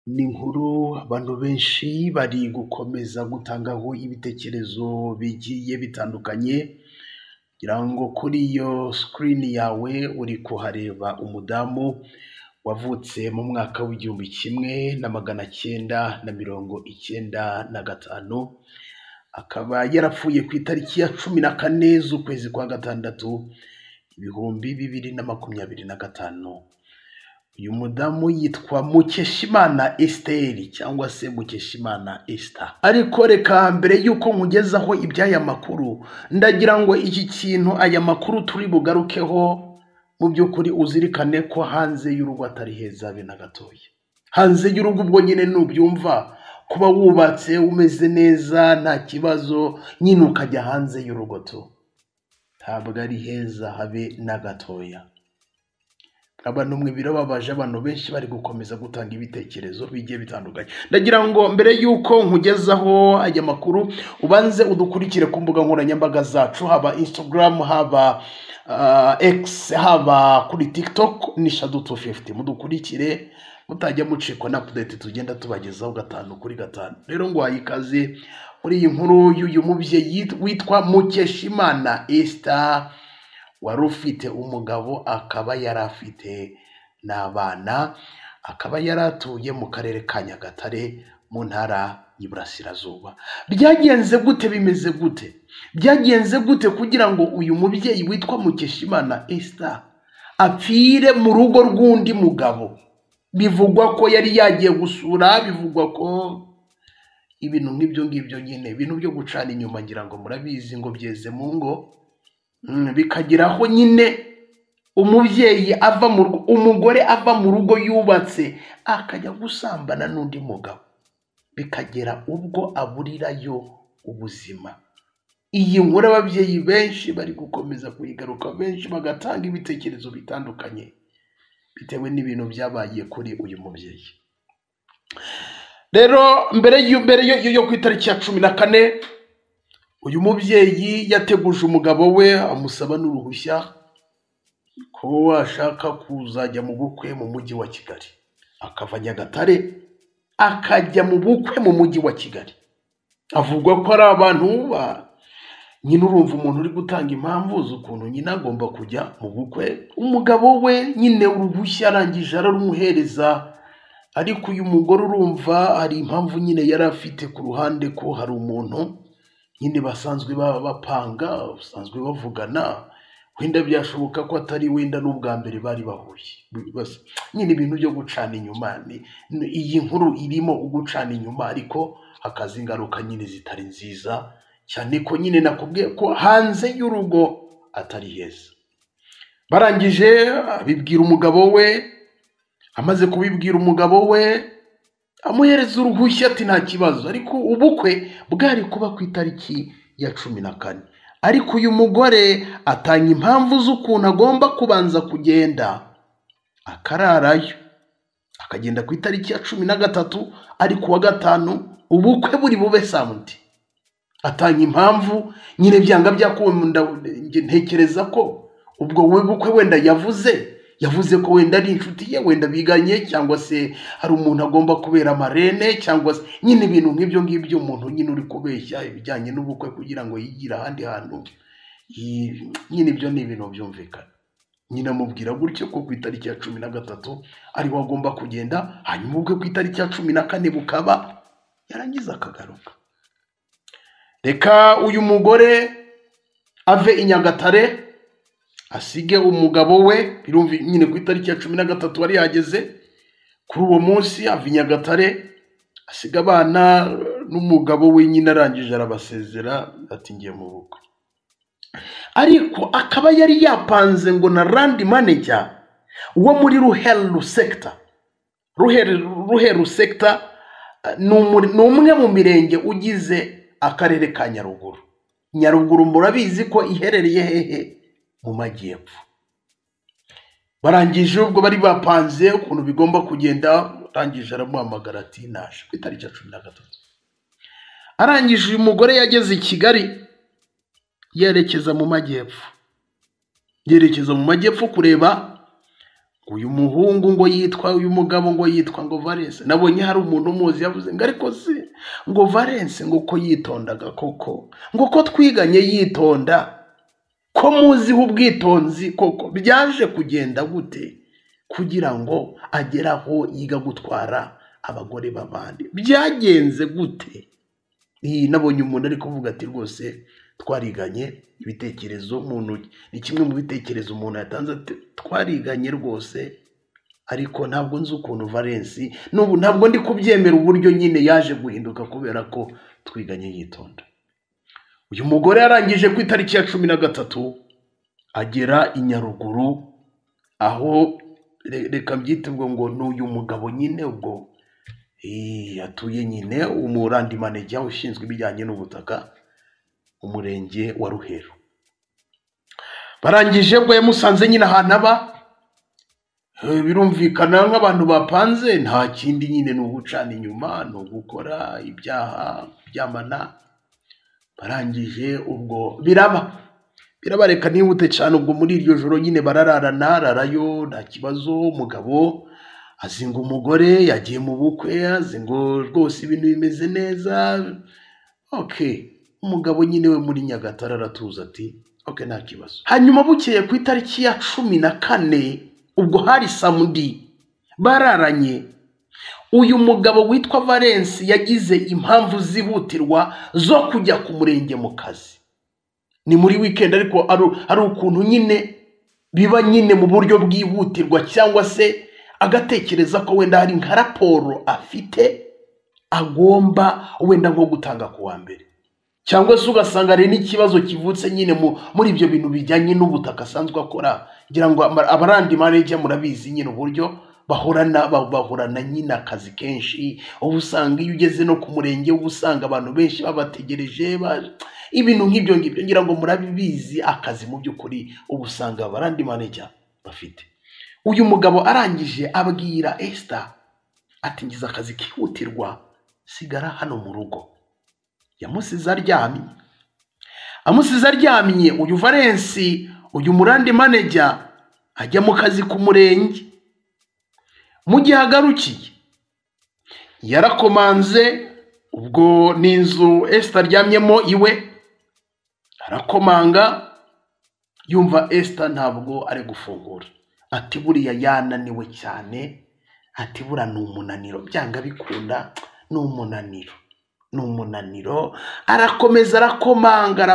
Ni inkuru abantu benshi bari gukomeza gutangaho ibitekerezo bigiye bitandukanye, ngira ngo kuri iyo screen yawe uri kuhareba umudamu wavutse mu mwaka w'igihumbi kimwe na magana cyenda na mirongo icyenda na gatanu, akaba yarapfuye ku itariki ya 14 z'ukwezi kwa gatandatu 2025. Uyu mudamu yitwa Mukeshimana Esther cyangwa se Mukeshimana Esther. Ariko reka mbere yuko nkugezaho iby'aya makuru, ndagira ngo iki kintu aya makuru turi bugarukeho mu by'ukuri uzirikane ko hanze y'urugo atari heza be na gatoya. Hanze y'urugo ubwo nyine nubyumva, kuba wubatse umeze neza nta kibazo, nyine ukajya hanze y'urugo to ntabwo ari heza habe na gatoya. Abantu mwe birababaje, abantu benshi bari gukomeza gutanga ibitekerezo bigiye bitandukanye. Ndagira ngo mbere yuko nkugezaho aya makuru ubanze udukurikire ku mbuga nkoranyambaga zacu, haba Instagram, haba X, haba kuri TikTok ni Shadow250. Mudukurikire mutajya mucikwa na update tugenda tubagezaho gatanu kuri gatanu. Rero ngo ayikaze muri iyi nkuru y'uyu mubyeyi witwa Mukeshimana Esther, wari ufite umugabo akaba yarafite n'abana, akaba yaratuye mu karere ka Nyagatare mu ntara y'Iburasirazuba. Byagenze gute? Bimeze gute? Byagenze gute kugira ngo uyu mubyeyi witwa Mukeshimana Esther apfire mu rugo rw'undi mugabo? Bivugwa ko yari yagiye gusura, bivugwa ko ibintu nk'ibyo ngibyo nyine, ibintu byo gucana inyuma, ngira ngo murabizi ngo byeze mu ngo. Bikagiraho nyine umubyeyi ava mu rugo, umugore ava mu rugo yubatse akajya gusambana n'undi mugabo, bikagera ubwo aburirayo ubuzima. Iyi nkuru ababyeyi benshi bari gukomeza kuyigaruka, benshi bagatanga ibitekerezo bitandukanye bitewe n'ibintu byabaye kuri uyu mubyeyi. Rero mbere yo ku itariki ya 14 uyu mubyeyi yateguje umugabo we, amusaba n'uruhushya ko washaka kuzajya mu bukwe mu mujyi wa Kigali. Akava Nyagatare akajya mu bukwe mu mujyi wa Kigali. Avugwa ko ari abantu nyine, urumva umuntu uri gutanga impamvu z'ukuntu nyine agomba kujya mu bukwe. Umugabo we nyine uruhushya arangije ararumuhereza, ariko uyu mugore urumva hari impamvu nyine yari afite ku ruhande ko hari umuntu nyine basanzwe bapanga, basanzwe bavugana, wenda byashoboka ko atari wenda n'ubwa mbere bari bahuye. Nyine ibintu byo gucana inyuma, iyi nkuru irimo ugucana inyuma, ariko hakaza ingaruka nyine zitari nziza cyane, ko nyine nakubwiye ko hanze y'urugo atari heza. Barangije abibwira umugabo we, amaze kubibwira umugabo we amuhereza uruhushya ati nta kibazo. Ariko ubukwe bwari kuba ku itariki ya 14, ariko uyu mugore atanga impamvu z'ukuntu agomba kubanza kugenda akararayo, akagenda ku itariki ya 13, ariko wa gatanu ubukwe buri bube samedi. Atanga impamvu nyine byanga byakunda. Ntekereza ko ubwo we bukwe wenda yavuze ko wenda ari inshuti ye, wenda biganye, cyangwa se hari umuntu agomba kubera amarene, cyangwa se nyine ibintu nk'ibyo ngibyo. Umuntu nyine uri kubeshya ibijyanye n'ubukwe kugira ngo yigire ahandi hantu, nyine ibyo ni ibintu byumvikana. Nyine amubwira gutyo ko ku itariki ya 13 ariho agomba kugenda, hanyuma ubukwe ku itariki ya 14 bukaba, yarangiza akagaruka. Reka uyu mugore ave i Nyagatare asige umugabo we, birumvi nyine ku itariki ya 13 wari yageze. Kuri uwo munsi ava i Nyagatare asiga abana n'umugabo we, nyine arangije arabasezera ati ngiye mu bukwe. Ariko akaba yari yapanze ngo na land manager wo muri Ruheru sector. Ruheru sector ni umwe mu mirenge ugize akarere ka Nyaruguru. Nyaruguru murabizi ko iherereye hehe? Mu majyepfo. Barangije ubwo bari bapanze ukuntu bigomba kugenda, arangije aramuhamagara ati naje ku itariki ya 13. Arangije uyu mugore yageze i Kigali, yerekeza mu majyepfo kureba uyu muhungu ngo yitwa, uyu mugabo ngo yitwa ngo Valence. Nabonye hari umuntu umuzi yavuze ngo ariko se ngo Valence ngo ko yitondaga koko, ngo ko twiganye yitonda, ko muziho ubwitonzi koko, byaje kugenda gute kugira ngo agere aho yiga gutwara abagore b'abandi? Byagenze gute? Nabonye umuntu ari kuvuga ati rwose twariganye ibitekerezo umuntu, ni kimwe mu bitekerezo umuntu yatanze ati twariganye rwose, ariko ntabwo nzi ukuntu Valence n'ubu ntabwo ndi kubyemera uburyo nyine yaje guhinduka kubera ko twiganye yitonda. Uyu mugore yarangije ku itariki ya 13 agera i Nyaruguru, aho reka mbyite ngo n'uyu mugabo nyine ubwo atuye nyine umurandi manager ushinzwe ibijyanye n'ubutaka umurenge wa Ruhero. Barangije bwo yamusanze nyine ahantu aba, birumvikana nk'abantu bapanze, nta kindi nyine ni ugucana inyuma, ni ugukora ibyaha byamana. Barangije ubwo birabareka nihute cyane, ubwo muri iryo joro nyine bararayo nta kibazo. Umugabo azinga umugore, yagiye mu bukwe, azingo rwose ibintu bimeze neza. Umugabo nyine we muri Nyagatare aratuza ati nta kibazo. Hanyuma bukeye ku itariki ya 14 ubwo hari samedi bararanye, uyu mugabo witwa Valence yagize impamvu zihutirwa zo kujya ku murenge mu kazi. Ni muri weekend, ariko ari ukuntu nyine biba nyine mu buryo bwihutirwa, cyangwa se agatekereza ko wenda hari nka raporo afite agomba wenda nko gutanga ku wa mbere, cyangwa se ugasanga ari n'ikibazo kivutse nyine muri ibyo bintu bijyanye n'ubutaka asanzwe akora. Ngira ngo abarandi manager murabizi nyine uburyo bahorana nyine akazi kenshi. Ubu usanga iyo ugeze no ku murenge ubu usanga abantu benshi babategereje, ibintu nk'ibyo ngibyo. Ngira ngo murabizi akazi mu by'ukuri ubu usanga abarandi manager bafite. Uyu mugabo arangije abwira Esther ati ngize akazi kihutirwa, sigara hano mu rugo. Yamusize aryamye. Uyu Valence, uyu murandi manager ajya mu kazi ku murenge. Mu gihe agarukiye yarakomanze, ubwo n'inzu Esther aryamyemo iwe, arakomanga yumva Esther ntabwo ari gufungura. Ati buriya yananiwe cyane, ati bura ni umunaniro, byanga bikunda ni umunaniro. Arakomeza arakomanga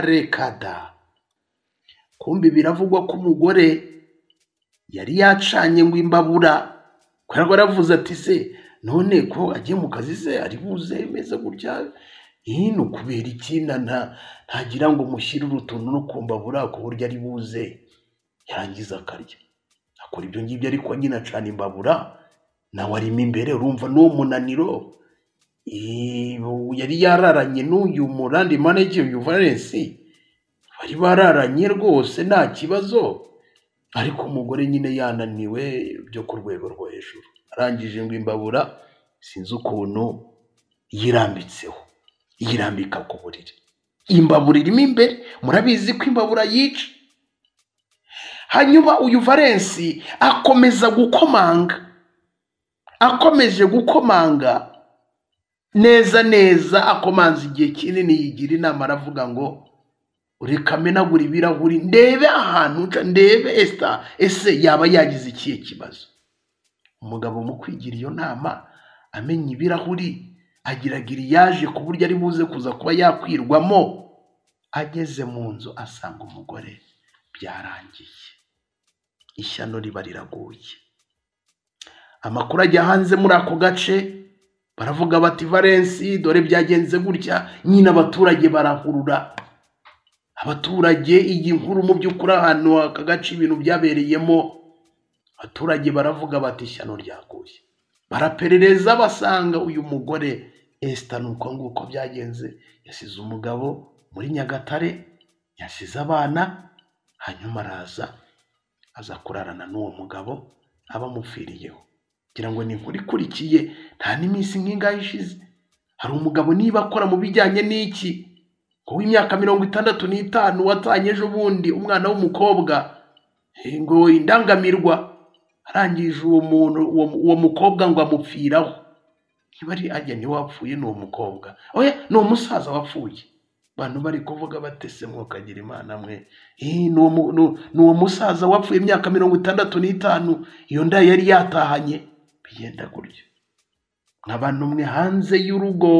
rekada. Kumbi biravugwa ko umugore yari yacanye ngo imbabura, kubera ko yaravuze ati se none ko agiye mu kazi se ari buze imeze gutya, no kubera ikina ntagira ngo mushyire urutuntu no kumbabura ku buryo ari buze yarangiza akarya. Akora ibyo ngibyo, ariko nyine acana imbabura nawe arimo imbere. Urumva n'uwo munaniro yari yararanye n'uyu murandi manager uyu Valence, bari bararanye rwose nta kibazo, ariko umugore nyine yananiwe byo ku rwego rwo hejuru. Arangije ngo imbabura sinzi ukuntu yirambika ku buriri. Imbabura irimo imbere, murabizi ko imbabura yica. Hanyuma uyu Valence akomeza gukomanga, akomeje gukomanga neza, akomanza igihe kinini. Yigira inama aravuga ngo reka menagura ibirahuri ndebe ahantu ndebe Esther ese yaba yagize ikihe kibazo. Umugabo mu kwigira iyo nama amenya ibirahuri agiragira yaje ku buryo ari buze kuza kuba yakwirwamo. Ageze mu nzu asanga umugore byarangiye, ishyano riba riraguye. Amakuru ajya hanze muri ako gace, baravuga bati Valence dore byagenze gutya. Nyine abaturage barahurura, abaturage iyi nkuru mu by'ukuri ahantu aka gace ibintu byabereyemo, abaturage baravuga bati ishyano ryaguye. Baraperereza basanga uyu mugore Esther nuko nguko byagenze. Yasize umugabo muri Nyagatare, yasize abana, hanyuma aza kurarana n'uwo mugabo abamupfiriyeho. Ngira ngo ni inkuru ikurikiye, nta n'iminsi nk'ingahe ishize, hari umugabo niba akora mu bijyanye n'iki w'imyaka 65 watanye ejo bundi umwana w'umukobwa ngo indangamirwa, arangije uwo mukobwa ngo amupfiraho. Ntibari ajya ntiwapfuye n'uwo mukobwa, oya ni umusaza wapfuye. Abantu bari kuvuga batese mwokagira Imana mwe, n'uwo musaza wapfuye imyaka 65, iyo nda yari yatahanye. Bigenda gutyo nk'abantu mwe, hanze y'urugo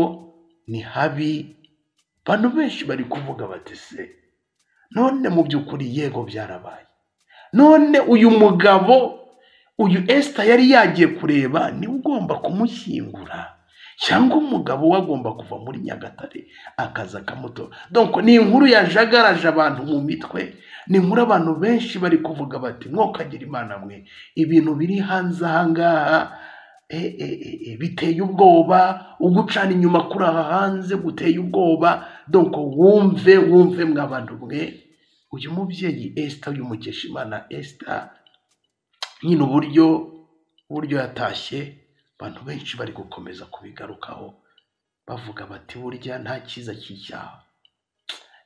ni habi. Abantu benshi bari kuvuga batese none mu by'ukuri yego byarabaye, none uyu mugabo uyu Esther yari yagiye kureba ni ugomba kumushyingura, cyangwa umugabo wagomba kuva muri Nyagatare akaza akamutora. Donc ni inkuru yajagaraje abantu mu mitwe, ni inkuru abantu benshi bari kuvuga bati mwokagira Imana mwe, ibintu biri hanze ahangaha biteye ubwoba. Ugucana inyuma kuri aha hanze guteye ubwoba. Donc wumve mw'abantu mwe, uyu mubyeyi Esther, uyu Mukeshimana Esther, nyine uburyo yatashye, abantu benshi bari gukomeza kubigarukaho bavuga bati burya nta cyiza cy'icyaha.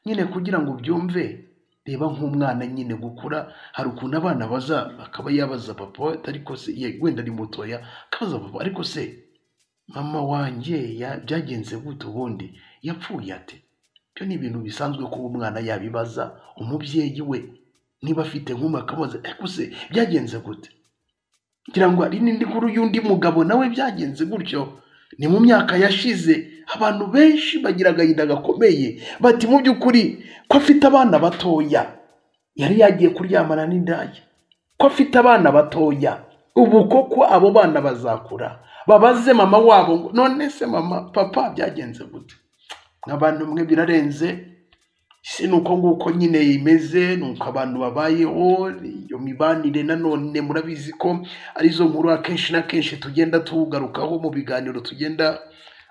Nyine kugira ngo ubyumve, reba nk'umwana nyine gukura, hari ukuntu abana baza akaba yabaza papa, ariko se wenda ari mutoya, akabaza papa, ariko se mama wanjye byagenze gute, ubundi yapfuye ate? Byo ni ibintu bisanzwe ko umwana yabibaza umubyeyi we, niba afite nk'umwe akabaza ariko se byagenze gute. Ngira ngo ari n'indi nkuru y'undi mugabo nawe byagenze gutyo. Ni mu myaka yashize abantu benshi bagira agahinda gakomeye bati mu by'ukuri ko afite abana batoya, yari yagiye kuryamana n'indaya, ko afite abana batoya, ubu koko abo bana bazakura babaze mama wabo, none se mama papa byagenze gute? Nk'abantu mwe birarenze. Si nuko nguko nyine imeze, nuko abantu babayeho. Iyo mibanire nanone murabizi ko arizo nkuru akenshi na kenshi tugenda tugarukaho mu biganiro tugenda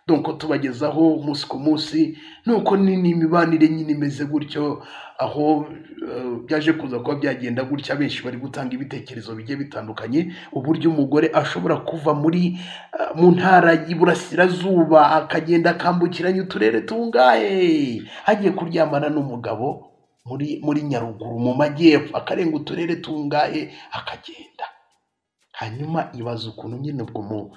donc tubagezaho umunsi ku munsi. Nuko ni imibanire nyine imeze gutyo, aho byaje kuza kuba byagenda gutya. Benshi bari gutanga ibitekerezo bigiye bitandukanye, uburyo umugore ashobora kuva mu ntara y'Iburasirazuba akagenda akambukiranya uturere tungahe, hagiye kuryamana n'umugabo muri Nyaruguru mu majyepfo, akarenga uturere tungahe akagenda. Hanyuma ibaza ukuntu nyine ubwo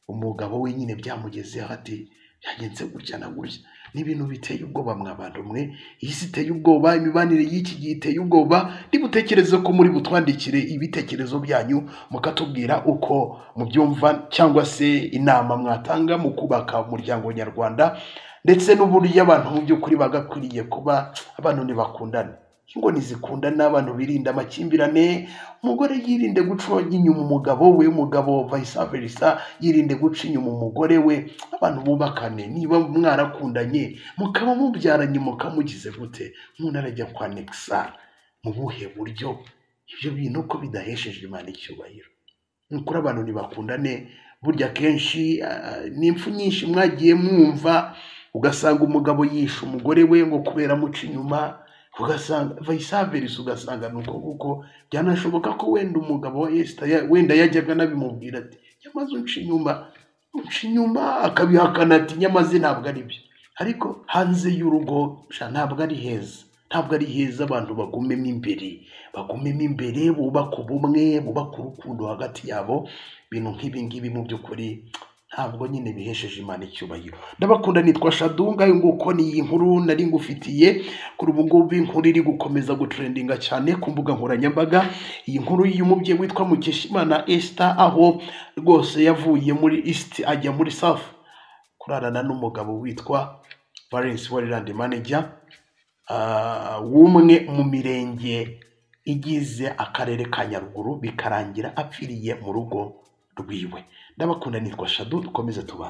umugabo we nyine byamugezeho ati byagenze gutya na gutya. Ni ibintu biteye ubwoba mw'abantu mwe, iyi si iteye ubwoba, imibanire y'iki gihe iteye ubwoba. Nibutekereze ko muri butwandikire ibitekerezo byanyu mukatubwira uko mubyumva, cyangwa se inama mwatanga mu kubaka umuryango nyarwanda, ndetse n'uburyo abantu mu by'ukuri bagakwiriye kuba abantu ntibakundane. Ingo nizikundana, abantu birinda amakimbirane, umugore yirinde guca inyuma umugabo we, umugabo vice versa yirinde guca inyuma umugore we. Abantu bubakane, niba mwarakundanye mukaba mubyaranye mukamugize gute, umuntu arajya kwanexa mu buhe buryo? Ibyo bintu ko bidahesheje Imana icyubahiro. Nukuri abantu ntibakundane. Burya kenshi n'impfu nyinshi mwagiye mwumva, ugasanga umugabo yisha umugore we ngo kubera muca inyuma, ugasanga vice versa, ugasanga nuko kuko byanashoboka ko wenda umugabo wa Esther wenda yajyaga nabimubwira ati nyamaze unca inyuma, akabihakana ati nyamaze ntabwo ari byo. Ariko hanze y'urugo ntabwo ari heza, ntabwo ari heza. Abantu bagumemo imbere, bubaka ubumwe, bubaka urukundo hagati yabo. Ibintu nk'ibi ngibi mu by'ukuri ntabwo nyine bihesheje Imana icyubahiro. Ndabakunda, nitwa Shadunga. Nguko ni iyi nkuru nari ngufitiye kuri ubu ngubu. Inkuru iri gukomeza gutrendinga cyane ku mbuga nkoranyambaga. Iyi nkuru y'umubyeyi witwa Mukeshimana Esther, aho rwose yavuye muri East ajya muri South kurarana n'umugabo witwa Valence Wariland Manager, w'umwe mu mirenge igize akarere ka Nyaruguru, bikarangira apfiriye mu rugo rwiwe. Ndabakunda, nitwa Shadu, dukomeze tubana.